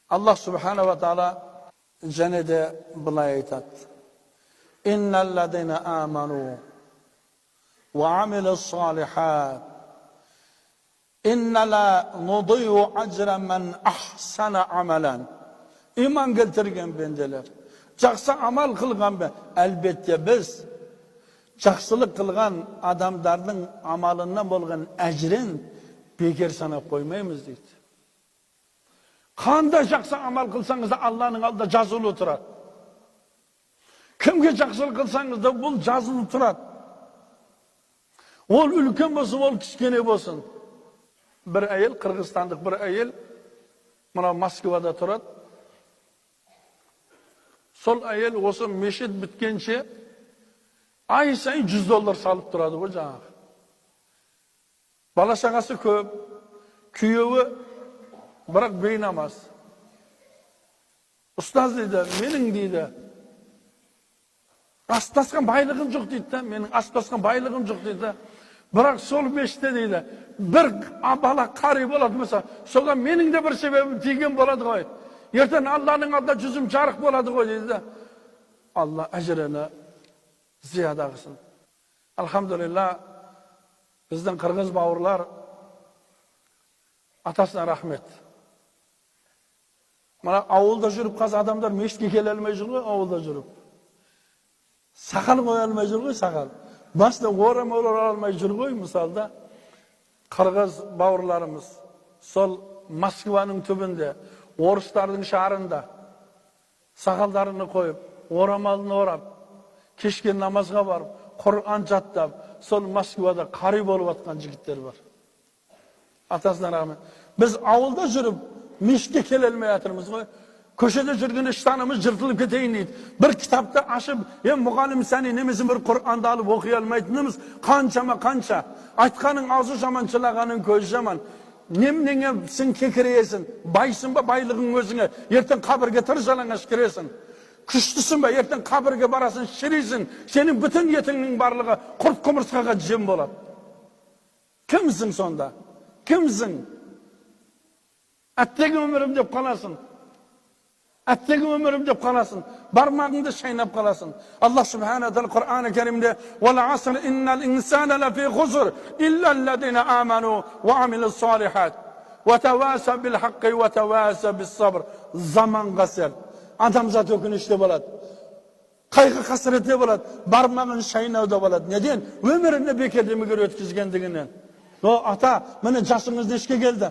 Allah subhanahu wa ta'ala cenede былай айтады. Innallazina amanu wa amilus salihat inna la nudiyu ajra man ahsana amalan. İman keltirgen bendeler. Жақсы амал қылған бе? Әлбетте біз жақсылық қылған адамдардың амалынан болған әжірін бекер санап қоймаймыз дейді. Қандай жақсы амал қылсаңыз да Алланың алдында жазылу тұрады. Кімге жақсылық қылсаңыз да бұл жазылу тұрады. Ол үлкен болсын, ол кішкене болсын. Бір әйел, қырғызстандық бір әйел, мына Москвада тұрады. Сол әйел осы мешіт біткенше ай сайын $100 салып тұрады ғой жаңағы. Бала шағасы көп, күйеуі бірақ бейнамаз. Ұстаз дейді, менің дейді, астасқан байлығым жоқ дейді, менің астасқан байлығым жоқ дейді. Бірақ сол мешітте дейді, бір бала қари болады болса, соған менің де бір себебім тиген болады ғой. Ертең Алланың алдында жүзім жарық болады ғой дейді. Алла әжірені зияда қылсын. Алхамдулилла, біздің қырғыз бауырлар атасына рахмет. Мына ауылда жүріп қазір адамдар мешітке келе алмай жүр ғой, ауылда жүріп. Сақал қоя алмай жүр ғой, сақал. Басында орамал ора алмай жүр ғой, мысалда. Қырғыз бауырларымыз сол Москваның түбінде, орыстардың шарында сақалдарını қойып, орамалын орап, кешке намазға барып, Құран жаттап, сол Москвада қари болып атқан жігіттер бар. Атасына рахмет. Біз ауылда жүріп, мешітке келе алмай жатырмыз ғой. Көшеде жүргенде штанымыз жыртылып кетейін дейді. Бір кітапты ашып, мұғалім сәні немесін бір Құранды алып оқи алмайтынымыз қанша. Айтқаның аузы жаман, шылағаның көзі жаман. Немнеңе сен кекірейесің, байсың ба байлығың өзіңе, ертең қабірге тыр жалаңаш кіресің. Күштісің ба, ертең қабірге барасың, шірейсің, сенің бүтін етіңнің барлығы құрт құмырсқаға жем болады. Кімсің сонда? Кімсің? Әттегі өмірім деп қаласың. Әттегі өмірім деп қаласың. Бармағыңды шайнап қаласың. Allah subhanahu wa ta'ala Kur'an-ı Kerim'de وَلَ عَصْرِ إِنَّ الْإِنسَانَ لَفِي خُسْرٍ إِلَّا الَّذِينَ آمَنُوا وَعَمِلُوا الصَّالِحَاتِ وَتَوَاسَوْا بِالْحَقِّ وَتَوَاسَوْا بِالصَّبْرِ. Zamanға сәл. Адамзат өкініште болады. Қайғы қасіретте болады. Бармағын шайнауда болады. Неден? Өміріне бекердемегер өткізгендігінен. Ата, міне жасыңыз нешке келді?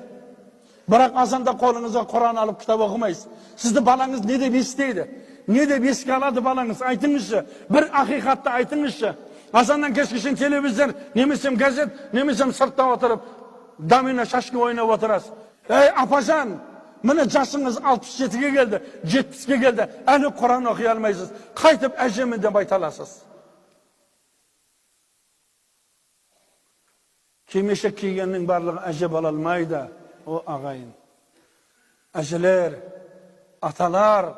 Бірақ азанда қолыңызға Құран алып кітап оқымайсыз. Сізді балаңыз не деп естейді? Не деп еске алады балаңыз? Айтыңызшы. Бір ақиқатты айтыңызшы. Азаннан кешке шейін телевизор, немесем газет, немесем сыртта отырып, домино шашки ойнап отырасыз. Ей апажан, міне жасыңыз 67-ге келді, 70-ге келді. Әлі Құран оқи алмайсыз. Қайтып әжемін деп айта аласыз. Кимешек кигеннің барлығы әже бола алмайды. O ağayın, әжелер, atalar,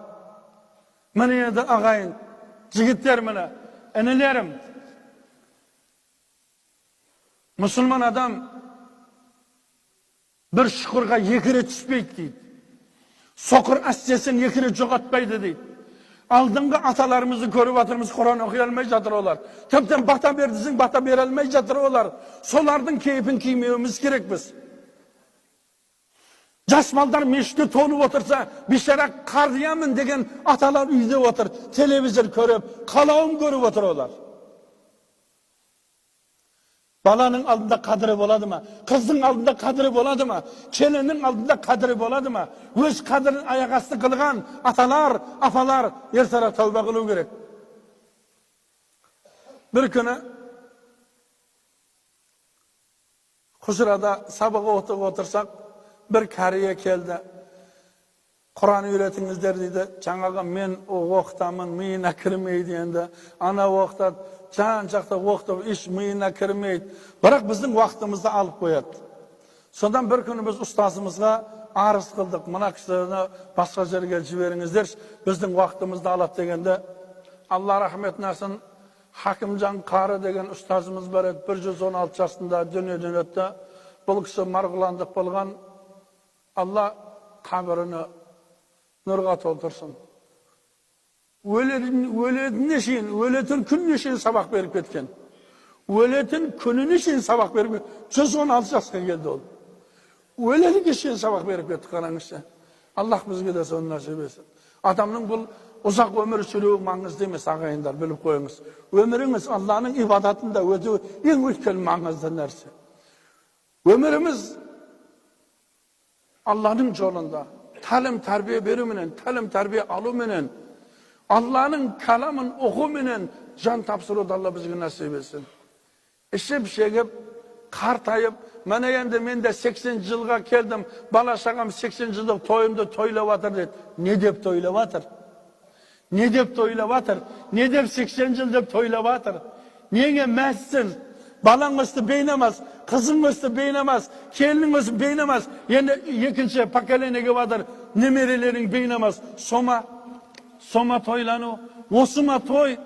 mene de ağayın, jigitler mene, enelerim. Müslüman adam bir şukurga yekire düşpeydi deydi. Sokur asyesin yekire joğatpaydı deydi. Aldığında atalarımızı görüp atırımız Kur'an okuyalmay jatır olar. Tepten bata berdisin, bata berelmay jatır olar. Solardın keyfin kiymemiz gerek biz. Жасмалдар мешітке толып отырса, бишара қардиямын деген аталар үйде отыр, телевизор көріп, қалауын көріп отыр олар. Баланың алдында қадірі болады ма? Қыздың алдында қадірі болады ма? Келіннің алдында қадірі болады ма? Өз қадірін аяқасты қылған аталар, апалар ертең тәубе қылу керек. Bir күні Хұжрада сабақ оқып отырсақ, bir kariye geldi. Kur'an öğretinizler dedi. Жаңағы мен оқытамын, миына кірмейді енді. Ана оқытады, жан-жақта оқытып, еш миына кірмейді. Бірақ біздің уақытымызды алып қояды. Содан бір күні біз ұстазымызға арыз қылдық. Мына кісілерді басқа жерге жіберіңіздер, біздің уақытымызды алады дегенде, Алла рахметін алсын, Хакимжан Қары деген ұстазымыз бар еді. 116 жасында дүниеден өтті. Бұл кісі марғұландық болған. Allah kabrini nurga toltursun. Öledine şeyin, öletin gününe şeyin sabah verip ketken. Öletin gününe şeyin sabah verip ketken. 116 yaşka geldi ol. Ölelik şeyin sabah verip ketken karanışta. Allah bizge de son nasip etsin. Adamın bu uzak ömür sürüğü mağızlı emas ağayınlar, bilip koyunuz. Ömrünüz Allah'ın ibadatında ötü en ülkel mağızlı nersi. Ömrümüz Allah'ın yolunda, talim terbiye veriminin, talim terbiye alımının, Allah'ın kalamın okuminin can tapsırı da Allah bizge nasip etsin. İşte bir şey gibi kartayıp, mana endi men de 80 yılga keldim, bala şagam 80 yıllık toyumda toylavatır dedi. Ne dep toylavatır? Ne dep toylavatır? Ne dep 80 yıl dep toylavatır? Niye messin? Balan üstü beynamaz, kızın üstü beynamaz, kelinin üstü beynamaz. Yani ikinci pakelenege vardır, nemerelerin beynamaz. Soma toylanı, osuma toy.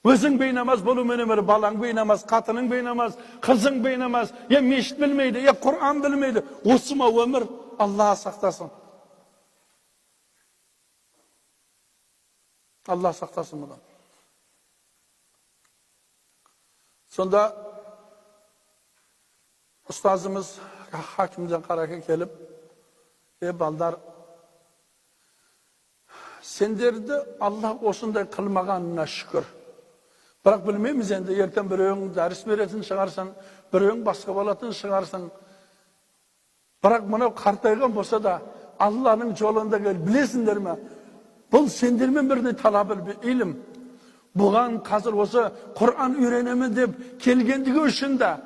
Özün beynamaz, bulumenemir, balan beynamaz, katının beynamaz, kızın beynamaz, ya meşit bilmeydi, ya Kur'an bilmeydi. Osuma ömür, Allah'a saklasın. Allah saklasın bundan. Sonda ustazımız Hakimcan Karaka kelip, baldar, senderdi Allah osunday kılmağanına şükür. Bırak bilmeyimiz endi, erken bir öğün ders veretin çıkarsan, bir öğün başka balatın çıkarsan. Bırak buna kartaygan bolsa da Allah'ın yolunda gel, bilesinler mi? Bu sendirmen birine talabıl bir ilim. Buğan hazır olsa Kur'an öğrenemin dep kelgendiği üçün de,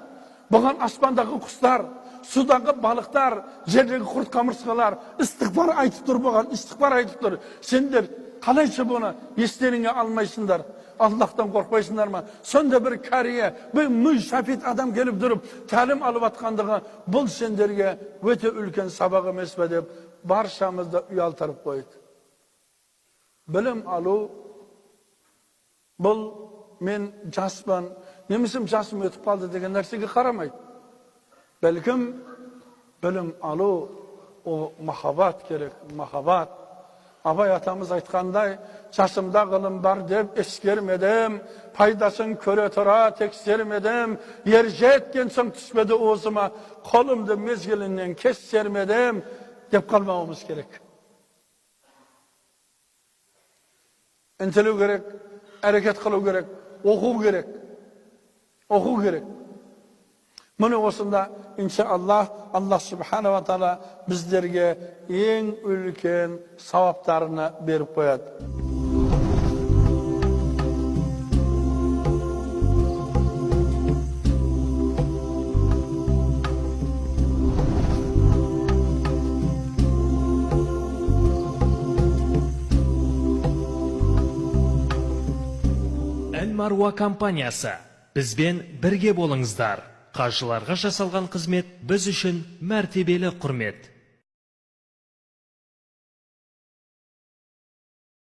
buğan asmandaki kuşlar, sudaki balıklar, yerdeki kurt kamırskalar, istikbar aytıp dur buğan, istikbar aytıp dur. Sendir, kalayça bunu eslerine almaysınlar. Allah'tan korkmaysınlar mı? Sonda bir kariye, bir müşafit adam gelip durup, talim alıp atkandığı, bul sendirge, öte ülken sabağı mesbet edip, barşamızda uyaltarıp koydu. Bilim alu, bul men jasman, nemisim jasım ötüp kaldı degen nersege karamaydı. Belkim bilim alu, o mahabat gerek, mahabat. Abay atamız aytkanday, jasımda kılım bar dep eskermedim, paydasın köre tora teksermedim, yerje etken soň düşmedi oğuzuma, kolumdu mezgilinden kessermedim, dep kalmamamız gerek. Entelu gerek, hareket kılı gerek, oku gerek, oku gerek. Bunu olsunda inşallah Allah Subhanahu wa Taala bizlerge en ülken savaplarını berip koyadi. Marwa kompaniyasi bizben birge bolingizlar. Qarşılarga жасалган қызмет biz үшін мәртебелі құрмет.